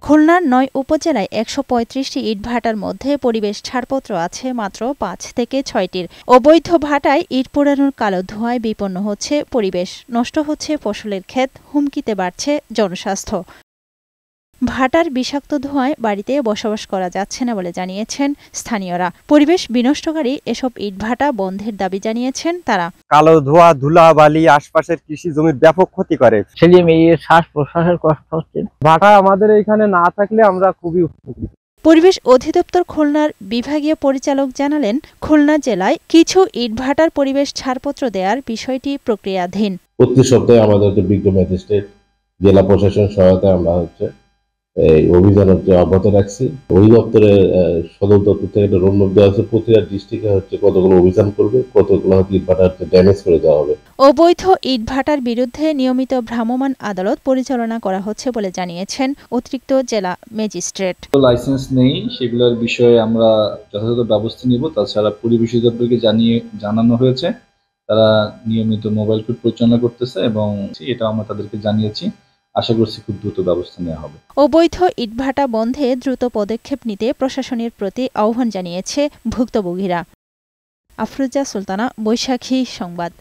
খুলনার ৯ উপজেলায় ১৩৫টি ইটভাটার মধ্যে পরিবেশ ছাড়পত্র আছে মাত্র ৫ থেকে ৬টির। অবৈধ ভাটায় ইট পোড়ানোর কালো ধোঁয়ায় বিপন্ন হচ্ছে পরিবেশ, নষ্ট হচ্ছে ফসলের ক্ষেত, হুমকিতে বাড়ছে জনস্বাস্থ্য। ভাটার বিষাক্ত ধোঁয়ায় বাড়িতে বসবাস করা যাচ্ছে না বলে জানিয়েছেন স্থানীয়রা। পরিবেশ বিনষ্টকারী এসব ইটভাটা বন্ধের দাবি জানিয়েছেন তারা। কালো ধোঁয়া, ধুলাবালি আশপাশের কৃষি জমির ব্যাপক ক্ষতি করে। ছেলে মেয়ের শ্বাস প্রশ্বাসের কষ্ট হচ্ছে। ভাটা আমাদের এখানে না থাকলে আমরা খুবই উপকৃত। পরিবেশ অধিদপ্তর খুলনার বিভাগীয় পরিচালক জানালেন, খুলনা জেলায় কিছু ইটভাটার পরিবেশ ছাড়পত্র দেওয়ার বিষয়টি প্রক্রিয়াধীন। প্রতি সপ্তাহে আমাদের বিজ্ঞ ম্যাজিস্ট্রেট, জেলা প্রশাসন সহায়তায় আমরা এই অভিযান অব্যাহত রাখছি। অধিদপ্তরের সদর দপ্তর থেকে একটা রোডম্যাপ দেওয়া আছে, প্রতিটা ডিস্ট্রিক্টে কতগুলো অভিযান করবে, কতগুলো ইটভাটা ড্যামেজ করে দেওয়া হবে। অবৈধ ইটভাটার বিরুদ্ধে নিয়মিত ভ্রাম্যমাণ আদালত পরিচালনা করা হচ্ছে বলে জানিয়েছেন অতিরিক্ত জেলা ম্যাজিস্ট্রেট। লাইসেন্স নেই সেগুলোর বিষয়ে আমরা যথাযথ ব্যবস্থা নিব। তাছাড়া পরিবেশ অধিদপ্তরকে জানানো হয়েছে, তারা নিয়মিত মোবাইল কোর্ট পরিচালনা করতেছে এবং এটা আমরা তাদেরকে জানিয়েছি। আশা করছি খুব দ্রুত ব্যবস্থা নেওয়া হবে। অবৈধ ইটভাটা বন্ধে দ্রুত পদক্ষেপ নিতে প্রশাসনের প্রতি আহ্বান জানিয়েছে ভুক্তভোগীরা। আফরোজা সুলতানা, বৈশাখী সংবাদ।